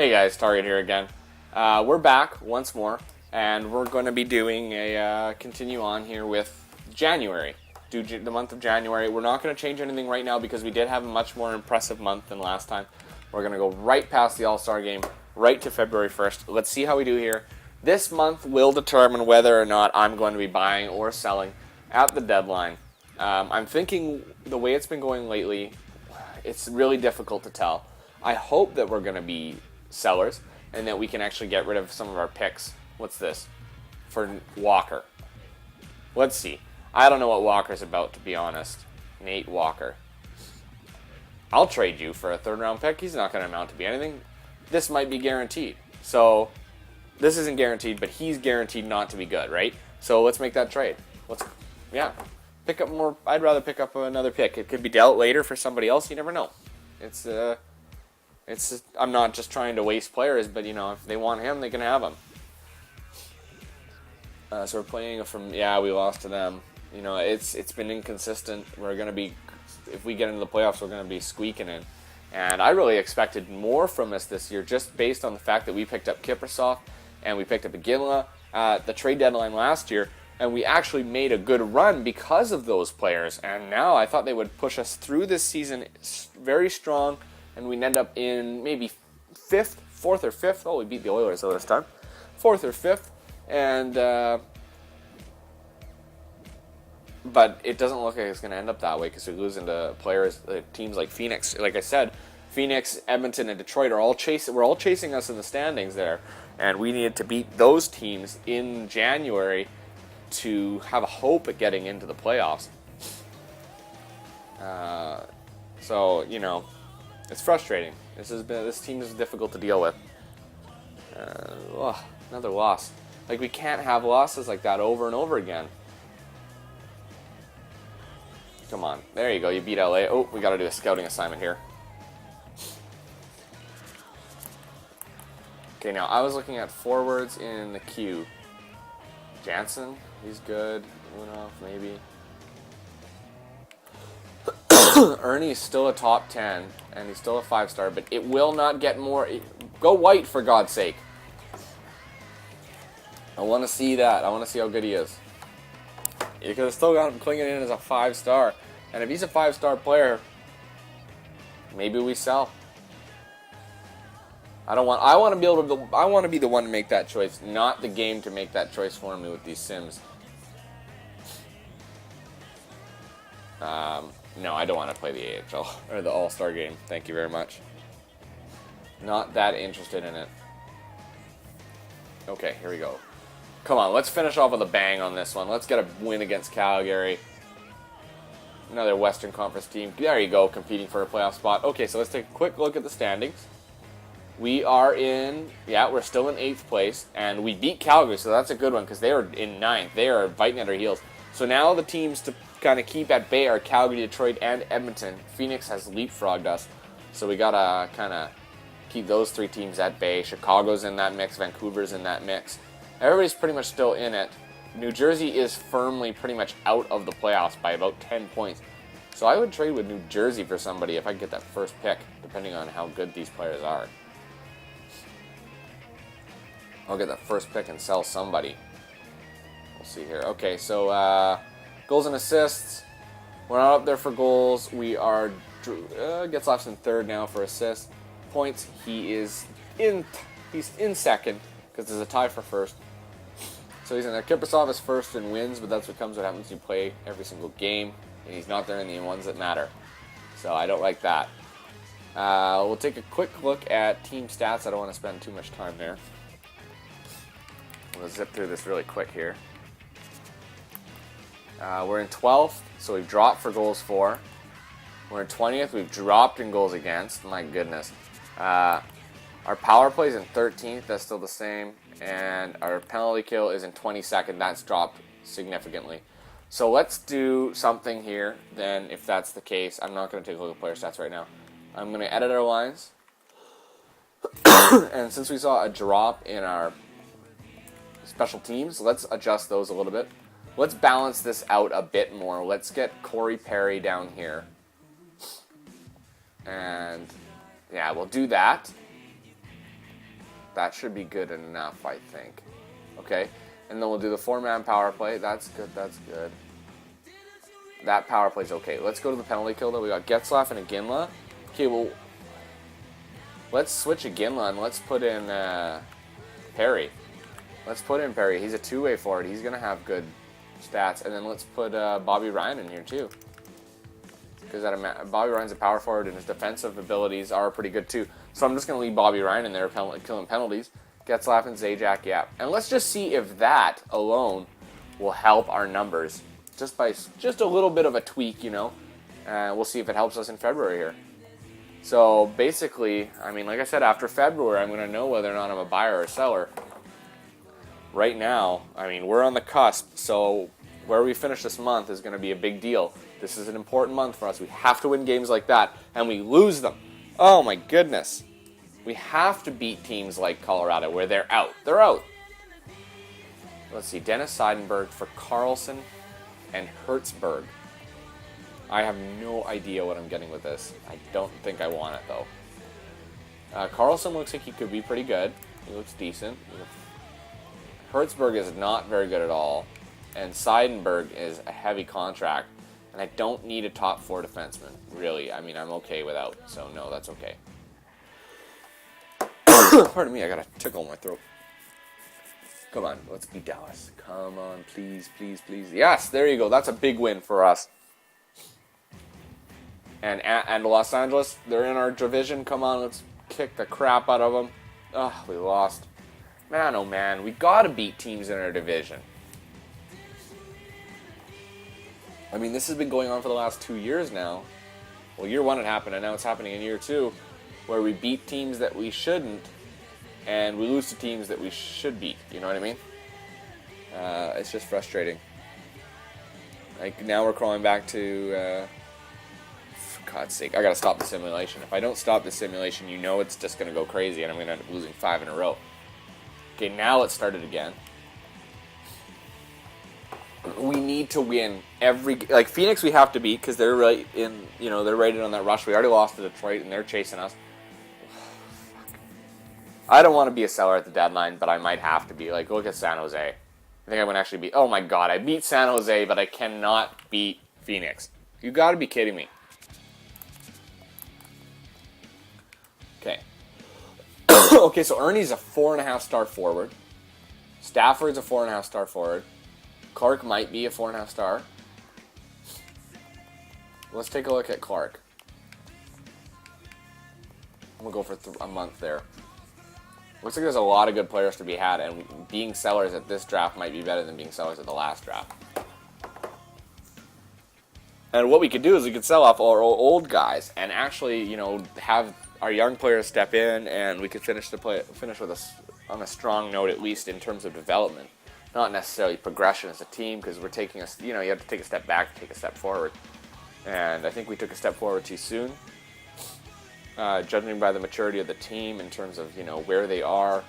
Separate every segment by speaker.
Speaker 1: Hey guys, Target here again. We're back once more, and we're going to be doing a continue on here with January. Do the month of January. We're not going to change anything right now because we did have a much more impressive month than last time. We're going to go right past the All-Star game, right to February 1st. Let's see how we do here. This month will determine whether or not I'm going to be buying or selling at the deadline. I'm thinking the way it's been going lately, it's really difficult to tell. I hope that we're going to be sellers and that we can actually get rid of some of our picks. What's this? For Walker. Let's see. I don't know what Walker's about, to be honest. Nate Walker. I'll trade you for a third-round pick. He's not going to amount to be anything. This might be guaranteed. So, this isn't guaranteed, but he's guaranteed not to be good, right? So, let's make that trade. Pick up more. I'd rather pick up another pick. It could be dealt later for somebody else. You never know. I'm not just trying to waste players, but, if they want him, they can have him. So we're playing from, we lost to them. It's been inconsistent. We're going to be, if we get into the playoffs, we're going to be squeaking in. And I really expected more from us this year, just based on the fact that we picked up Kiprusoff and we picked up Iginla at the trade deadline last year, and we actually made a good run because of those players. And now I thought they would push us through this season very strong, and we'd end up in maybe fourth or fifth. Oh, we beat the Oilers this time. Fourth or fifth. And, but it doesn't look like it's going to end up that way because we lose into players, teams like Phoenix. Like I said, Phoenix, Edmonton, and Detroit are all we're all chasing us in the standings there. And we needed to beat those teams in January to have a hope at getting into the playoffs. It's frustrating. This team is difficult to deal with. Another loss. Like, we can't have losses like that over and over again. Come on. There you go. You beat LA. Oh, we got to do a scouting assignment here. Okay, now I was looking at forwards in the queue. Jansen, he's good. Unoff, maybe. Ernie's still a top 10, and he's still a 5-star, but it will not get more. Go white, for God's sake. I want to see that. I want to see how good he is. You could have still got him clinging in as a 5-star. And if he's a 5-star player, maybe we sell. I want to be the one to make that choice, not the game to make that choice for me with these Sims. No, I don't want to play the AHL or the All-Star game. Thank you very much. Not that interested in it. Okay, here we go. Come on, let's finish off with a bang on this one. Let's get a win against Calgary. Another Western Conference team. There you go, competing for a playoff spot. Okay, so let's take a quick look at the standings. We are we're still in 8th place, and we beat Calgary, so that's a good one because they are in 9th. They are biting at our heels. So now the teams to kind of keep at bay are Calgary, Detroit, and Edmonton. Phoenix has leapfrogged us, so we got to kind of keep those 3 teams at bay. Chicago's in that mix. Vancouver's in that mix. Everybody's pretty much still in it. New Jersey is firmly pretty much out of the playoffs by about 10 points. So I would trade with New Jersey for somebody if I could get that first pick, depending on how good these players are. I'll get that first pick and sell somebody. We'll see here. Okay, so goals and assists. We're not up there for goals. We are Getzlaf's in 3rd now for assists. Points, he's in second because there's a tie for 1st. So he's in there. Kiprusoff is 1st in wins, but that's what happens when you play every single game, and he's not there in the ones that matter. So I don't like that. We'll take a quick look at team stats. I don't want to spend too much time there. We'll zip through this really quick here. We're in 12th, so we've dropped for goals for. We're in 20th, we've dropped in goals against. My goodness. Our power play is in 13th, that's still the same. And our penalty kill is in 22nd, that's dropped significantly. So let's do something here, then, if that's the case. I'm not going to take a look at player stats right now. I'm going to edit our lines. And since we saw a drop in our special teams, let's adjust those a little bit. Let's balance this out a bit more. Let's get Corey Perry down here. And yeah, we'll do that. That should be good enough, I think. Okay, and then we'll do the 4-man power play. That's good, that's good. That power play's okay. Let's go to the penalty kill, though. We got Getzlaf and a Ginla. Okay, well, let's switch a Ginla and let's put in Perry. Let's put in Perry. He's a two-way forward. He's going to have good stats. And then let's put Bobby Ryan in here, too. Because Bobby Ryan's a power forward, and his defensive abilities are pretty good, too. So I'm just going to leave Bobby Ryan in there, killing penalties. Getzlaf and Zajac, yeah. And let's just see if that alone will help our numbers. Just by just a little bit of a tweak, you know. We'll see if it helps us in February here. So basically, I mean, like I said, after February, I'm going to know whether or not I'm a buyer or a seller. Right now, I mean, we're on the cusp, so where we finish this month is going to be a big deal. This is an important month for us. We have to win games like that, and we lose them. Oh my goodness. We have to beat teams like Colorado where they're out. They're out. Let's see, Dennis Seidenberg for Carlson and Hertzberg. I have no idea what I'm getting with this. I don't think I want it, though. Carlson looks like he could be pretty good. He looks decent. Hertzberg is not very good at all. And Seidenberg is a heavy contract. And I don't need a top 4 defenseman, really. I mean, I'm okay without. So, no, that's okay. Pardon me, I got a tickle in my throat. Come on, let's beat Dallas. Come on, please, please, please. Yes, there you go. That's a big win for us. And Los Angeles, they're in our division. Come on, let's kick the crap out of them. Ugh, we lost. Man, oh man, we got to beat teams in our division. I mean, this has been going on for the last 2 years now. Well, year 1 it happened, and now it's happening in year 2, where we beat teams that we shouldn't, and we lose to teams that we should beat. You know what I mean? It's just frustrating. Like, now we're crawling back to... for God's sake, I gotta stop the simulation. If I don't stop the simulation, you know it's just gonna go crazy, and I'm gonna end up losing 5 in a row. Okay, now let's start it again. We need to win every... Like, Phoenix we have to beat, because they're right in... You know, they're right in on that rush. We already lost to Detroit, and they're chasing us. I don't want to be a seller at the deadline, but I might have to be. Like, look at San Jose. I think I'm going to actually beat... Oh, my God. I beat San Jose, but I cannot beat Phoenix. You got to be kidding me. Okay. Okay, so Ernie's a 4.5-star forward. Stafford's a 4.5-star forward. Clark might be a 4.5-star. Let's take a look at Clark. I'm going to go for a month there. Looks like there's a lot of good players to be had, and being sellers at this draft might be better than being sellers at the last draft. And what we could do is we could sell off our old guys and actually, you know, have our young players step in, and we could finish with us on a strong note, at least in terms of development. Not necessarily progression as a team, because we're taking you have to take a step back to take a step forward. And I think we took a step forward too soon. Judging by the maturity of the team in terms of, you know, where they are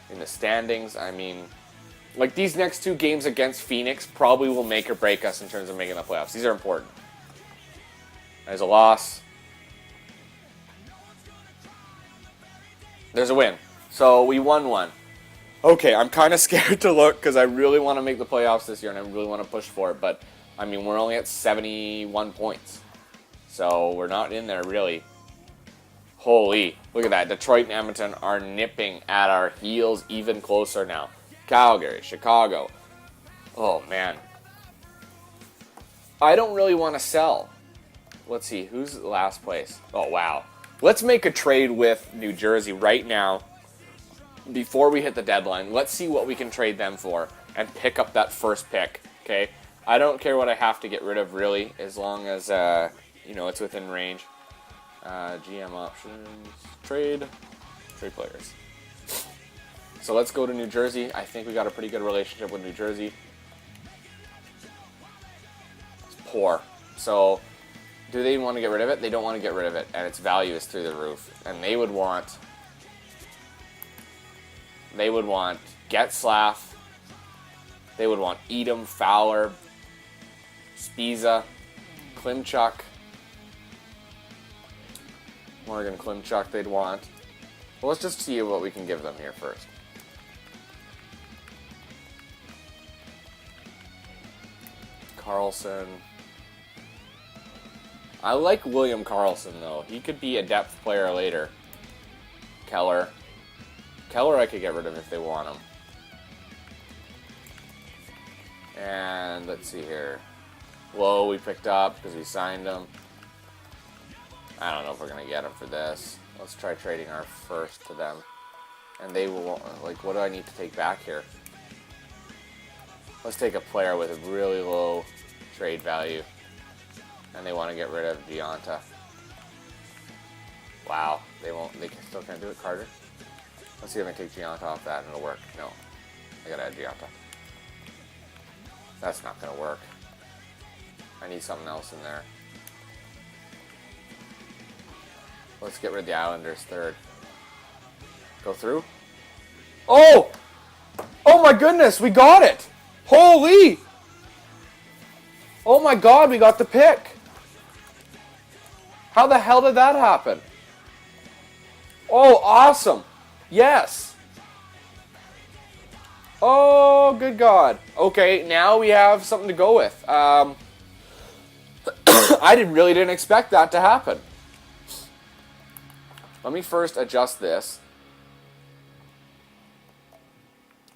Speaker 1: in the standings. I mean, like, these next 2 games against Phoenix probably will make or break us in terms of making the playoffs. These are important. There's a loss. There's a win. So we won 1. Okay, I'm kind of scared to look because I really want to make the playoffs this year and I really want to push for it. But, I mean, we're only at 71 points. So we're not in there, really. Holy, look at that. Detroit and Edmonton are nipping at our heels even closer now. Calgary, Chicago. Oh, man. I don't really want to sell. Let's see, who's last place? Oh, wow. Let's make a trade with New Jersey right now before we hit the deadline. Let's see what we can trade them for and pick up that first pick, okay? I don't care what I have to get rid of, really, as long as, you know, it's within range. GM options, trade players. So let's go to New Jersey. I think we got a pretty good relationship with New Jersey. It's poor. So do they want to get rid of it? They don't want to get rid of it, and its value is through the roof. And they would want Getzlaf. They would want Edom, Fowler, Spiza, Klimchuk. Morgan Klimchuk they'd want. Well, let's just see what we can give them here first. Carlson. I like William Carlson, though. He could be a depth player later. Keller. Keller I could get rid of if they want him. And let's see here. Lowe we picked up because we signed him. I don't know if we're going to get him for this. Let's try trading our first to them. And they will, like, what do I need to take back here? Let's take a player with a really low trade value. And they want to get rid of Gianta. Wow, they still can't do it, Carter? Let's see if I can take Gianta off that and it'll work. No, I gotta add Gianta. That's not gonna work. I need something else in there. Let's get rid of the Islanders third. Go through. Oh! Oh my goodness, we got it! Holy! Oh my god, we got the pick! How the hell did that happen? Oh, awesome! Yes! Oh, good god. Okay, now we have something to go with. I really didn't expect that to happen. Let me first adjust this.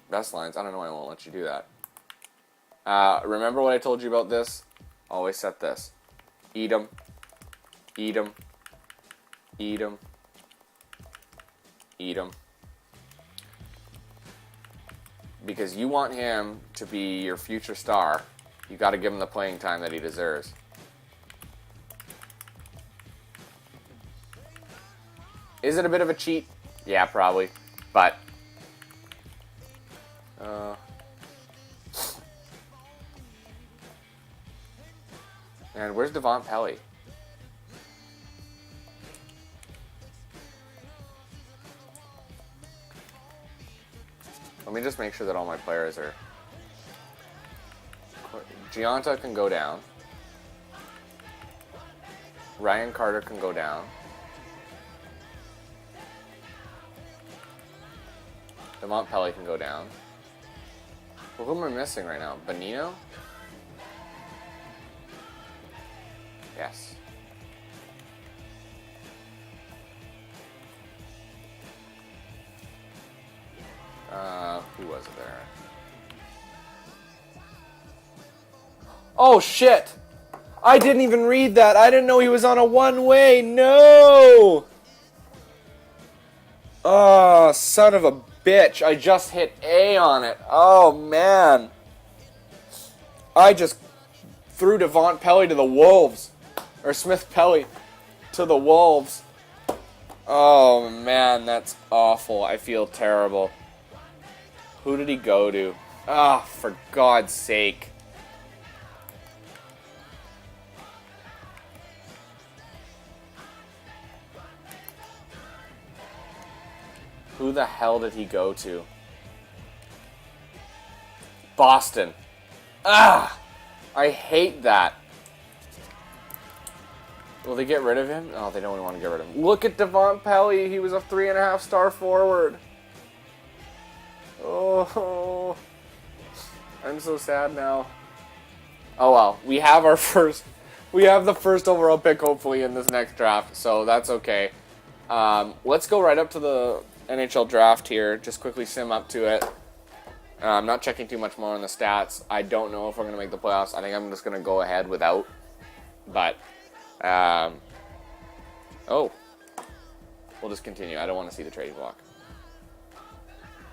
Speaker 1: Best lines. I don't know why I won't let you do that. Remember what I told you about this? Always set this. Eat 'em. Eat 'em. Eat 'em. Eat 'em. Because you want him to be your future star. You got to give him the playing time that he deserves. Is it a bit of a cheat? Yeah, probably. But and where's Devon Pelly? Let me just make sure that all my players are... Gianta can go down. Ryan Carter can go down. Devon Pelly can go down. Well, who am I missing right now? Bonino? Yes. Who was it there? Oh, shit! I didn't even read that. I didn't know he was on a one-way. No! Oh, son of a bitch. I just hit A on it. Oh, man. I just threw Devon Pelly to the Wolves. Or Smith Pelly to the Wolves. Oh, man, that's awful. I feel terrible. Who did he go to? Ah, for God's sake. Who the hell did he go to? Boston. Ah! I hate that. Will they get rid of him? Oh, they don't want to get rid of him. Look at Devon Pelly. He was a 3.5-star forward. Oh, I'm so sad now. Oh well, we have the first overall pick hopefully in this next draft, so that's okay. Let's go right up to the NHL draft here. Just quickly sim up to it. I'm not checking too much more on the stats. I don't know if we're going to make the playoffs. I think I'm just going to go ahead without. But, oh. We'll just continue. I don't want to see the trading block.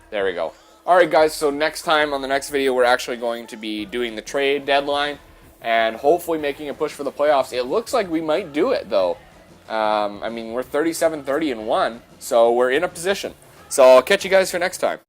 Speaker 1: There we go. Alright guys, so next time on the next video we're actually going to be doing the trade deadline and hopefully making a push for the playoffs. It looks like we might do it though. I mean, we're 37-30-1, so we're in a position. So I'll catch you guys for next time.